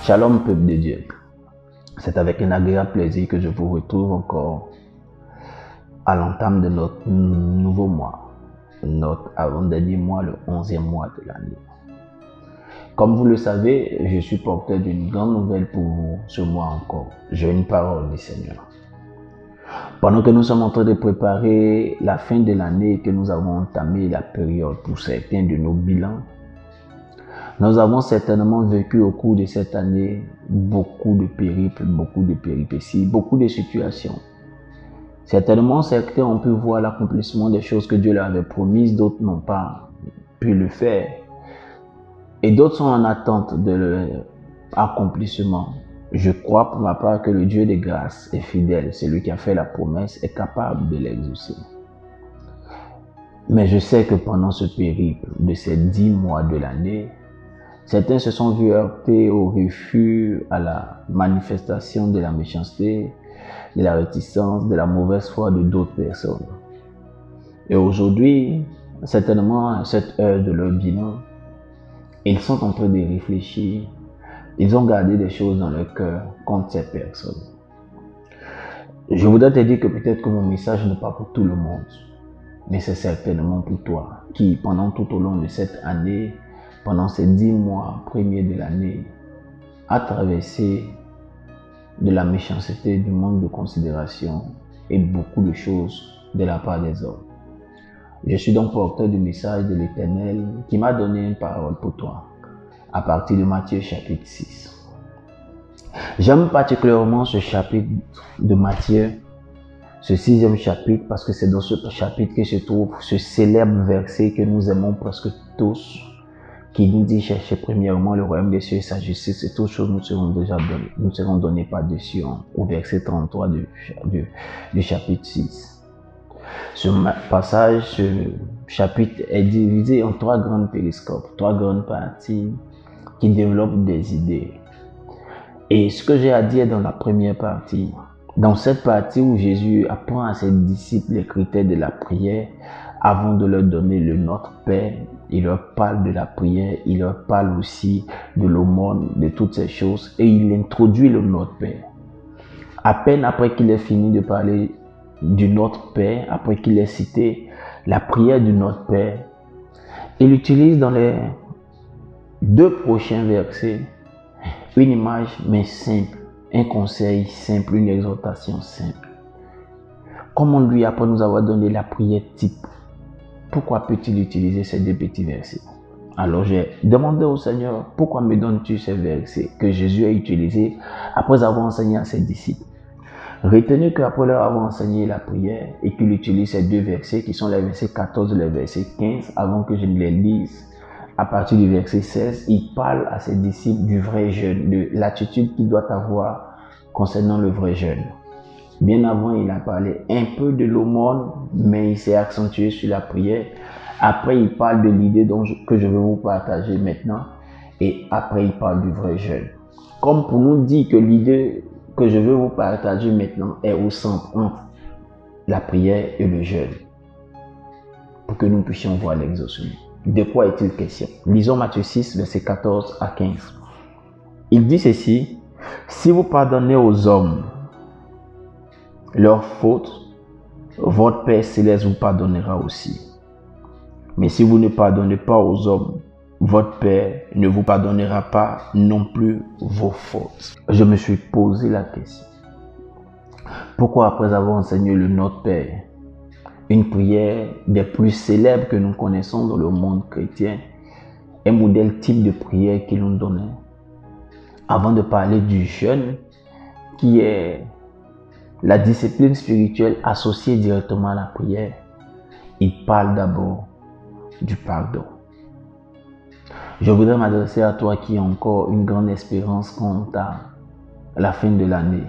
Shalom peuple de Dieu, c'est avec un agréable plaisir que je vous retrouve encore à l'entame de notre nouveau mois, notre avant-dernier mois, le 11e mois de l'année. Comme vous le savez, je suis porteur d'une grande nouvelle pour vous ce mois encore. J'ai une parole du Seigneur. Pendant que nous sommes en train de préparer la fin de l'année et que nous avons entamé la période pour certains de nos bilans, nous avons certainement vécu au cours de cette année beaucoup de périples, beaucoup de péripéties, beaucoup de situations. Certainement, certains ont pu voir l'accomplissement des choses que Dieu leur avait promises, d'autres n'ont pas pu le faire. Et d'autres sont en attente de leur accomplissement. Je crois pour ma part que le Dieu des grâces est fidèle, celui qui a fait la promesse est capable de l'exaucer. Mais je sais que pendant ce périple de ces 10 mois de l'année, certains se sont vus heurter au refus, à la manifestation de la méchanceté, de la réticence, de la mauvaise foi de d'autres personnes. Et aujourd'hui, certainement à cette heure de leur bilan, ils sont en train de réfléchir. Ils ont gardé des choses dans leur cœur contre ces personnes. Je voudrais te dire que peut-être que mon message n'est pas pour tout le monde, mais c'est certainement pour toi qui, pendant tout au long de cette année, pendant ces 10 mois premiers de l'année, a traversé de la méchanceté, du manque de considération et beaucoup de choses de la part des hommes. Je suis donc porteur du message de l'Éternel qui m'a donné une parole pour toi à partir de Matthieu chapitre 6. J'aime particulièrement ce chapitre de Matthieu, ce 6e chapitre, parce que c'est dans ce chapitre que se trouve ce célèbre verset que nous aimons presque tous, qui nous dit: cherchez premièrement le royaume des cieux et sa justice, et toutes choses nous seront données par-dessus, au verset 33 du chapitre 6. Ce passage, ce chapitre est divisé en 3 grandes périscopes, 3 grandes parties qui développent des idées. Et ce que j'ai à dire dans la première partie, dans cette partie où Jésus apprend à ses disciples les critères de la prière, avant de leur donner le Notre Père, il leur parle de la prière, il leur parle aussi de l'aumône, de toutes ces choses, et il introduit le Notre Père. À peine après qu'il ait fini de parler du Notre Père, après qu'il ait cité la prière du Notre Père, il utilise dans les 2 prochains versets une image mais simple, un conseil simple, une exhortation simple. Comme on lui, après nous avoir donné la prière type, pourquoi peut-il utiliser ces 2 petits versets? Alors j'ai demandé au Seigneur: pourquoi me donnes-tu ces versets que Jésus a utilisés après avoir enseigné à ses disciples? Retenez qu'après leur avoir enseigné la prière et qu'il utilise ces 2 versets qui sont les versets 14 et les versets 15, avant que je ne les lise, à partir du verset 16, il parle à ses disciples du vrai jeûne, de l'attitude qu'il doit avoir concernant le vrai jeûne. Bien avant, il a parlé un peu de l'aumône, mais il s'est accentué sur la prière. Après, il parle de l'idée que je vais vous partager maintenant. Et après, il parle du vrai jeûne. Comme pour nous dire que l'idée que je veux vous partager maintenant est au centre entre la prière et le jeûne, pour que nous puissions voir l'exaucement. De quoi est-il question? Lisons Matthieu 6, versets 14 à 15. Il dit ceci: si vous pardonnez aux hommes leurs fautes, votre Père céleste vous pardonnera aussi. Mais si vous ne pardonnez pas aux hommes, votre Père ne vous pardonnera pas non plus vos fautes. Je me suis posé la question: pourquoi après avoir enseigné le Notre Père, une prière des plus célèbres que nous connaissons dans le monde chrétien, un modèle type de prière qu'ils nous donnait, avant de parler du jeûne, qui est la discipline spirituelle associée directement à la prière, il parle d'abord du pardon. Je voudrais m'adresser à toi qui as encore une grande espérance quant à la fin de l'année,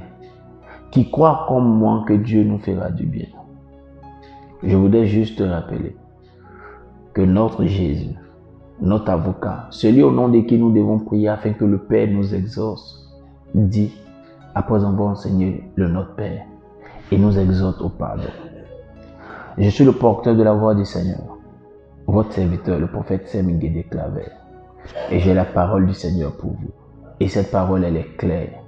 qui croit comme moi que Dieu nous fera du bien. Je voudrais juste te rappeler que notre Jésus, notre avocat, celui au nom de qui nous devons prier afin que le Père nous exauce, dit, après avoir enseigné le Notre Père, et nous exhorte au pardon. Je suis le porteur de la voix du Seigneur, votre serviteur, le prophète Semigede Claver, et j'ai la parole du Seigneur pour vous. Et cette parole, elle est claire.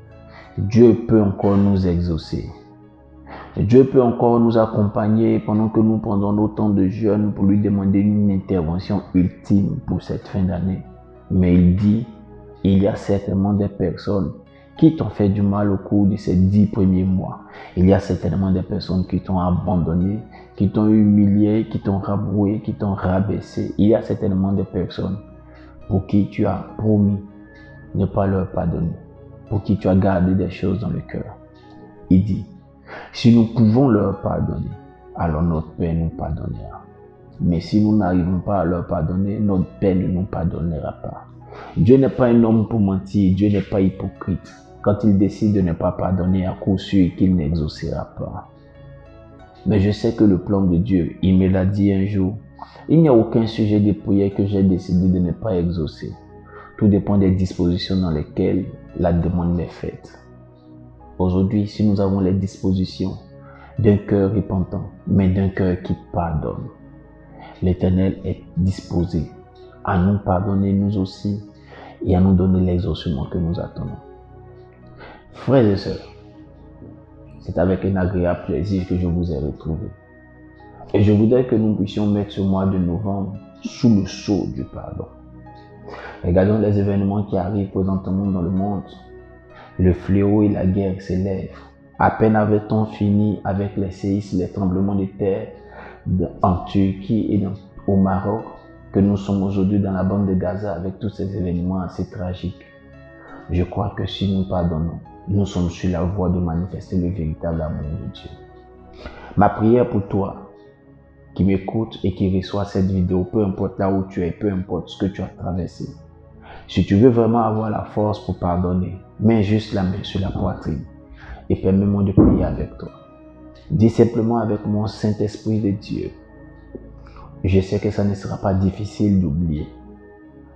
Dieu peut encore nous exaucer. Dieu peut encore nous accompagner pendant que nous prenons nos temps de jeûne pour lui demander une intervention ultime pour cette fin d'année. Mais il dit, il y a certainement des personnes qui t'ont fait du mal au cours de ces 10 premiers mois. Il y a certainement des personnes qui t'ont abandonné, qui t'ont humilié, qui t'ont rabroué, qui t'ont rabaissé. Il y a certainement des personnes pour qui tu as promis ne pas leur pardonner, pour qui tu as gardé des choses dans le cœur. Il dit, si nous pouvons leur pardonner, alors notre Père nous pardonnera. Mais si nous n'arrivons pas à leur pardonner, notre Père ne nous pardonnera pas. Dieu n'est pas un homme pour mentir, Dieu n'est pas hypocrite. Quand il décide de ne pas pardonner, à coup sûr qu'il n'exaucera pas. Mais je sais que le plan de Dieu, il me l'a dit un jour, il n'y a aucun sujet de prière que j'ai décidé de ne pas exaucer. Tout dépend des dispositions dans lesquelles la demande m'est faite. Aujourd'hui, si nous avons les dispositions d'un cœur repentant, mais d'un cœur qui pardonne, l'Éternel est disposé à nous pardonner nous aussi et à nous donner l'exaucement que nous attendons. Frères et sœurs, c'est avec un agréable plaisir que je vous ai retrouvés. Et je voudrais que nous puissions mettre ce mois de novembre sous le sceau du pardon. Regardons les événements qui arrivent présentement dans le monde. Le fléau et la guerre s'élèvent. À peine avait-on fini avec les séismes, les tremblements de terre en Turquie et au Maroc, que nous sommes aujourd'hui dans la bande de Gaza avec tous ces événements assez tragiques. Je crois que si nous pardonnons, nous sommes sur la voie de manifester le véritable amour de Dieu. Ma prière pour toi, qui m'écoute et qui reçoit cette vidéo, peu importe là où tu es, peu importe ce que tu as traversé. Si tu veux vraiment avoir la force pour pardonner, mets juste la main sur la poitrine et permets-moi de prier avec toi. Dis simplement avec mon Saint-Esprit de Dieu. Je sais que ça ne sera pas difficile d'oublier,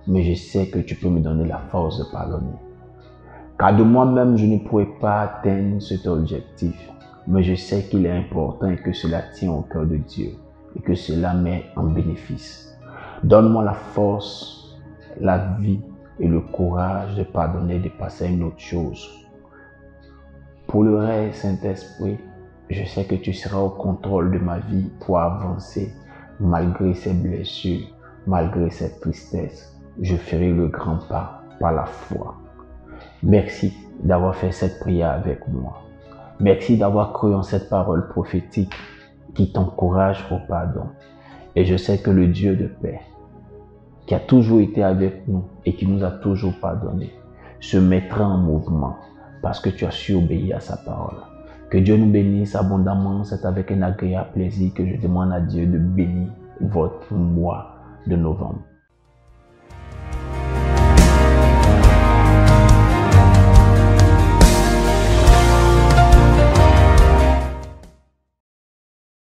mais je sais que tu peux me donner la force de pardonner. Car de moi-même, je ne pourrais pas atteindre cet objectif, mais je sais qu'il est important et que cela tient au cœur de Dieu et que cela met en bénéfice. Donne-moi la force, la vie et le courage de pardonner, de passer à une autre chose. Pour le reste, Saint-Esprit, je sais que tu seras au contrôle de ma vie pour avancer malgré ces blessures, malgré cette tristesse. Je ferai le grand pas par la foi. Merci d'avoir fait cette prière avec moi. Merci d'avoir cru en cette parole prophétique qui t'encourage au pardon. Et je sais que le Dieu de paix, qui a toujours été avec nous et qui nous a toujours pardonné, se mettra en mouvement parce que tu as su obéir à sa parole. Que Dieu nous bénisse abondamment. C'est avec un agréable plaisir que je demande à Dieu de bénir votre mois de novembre.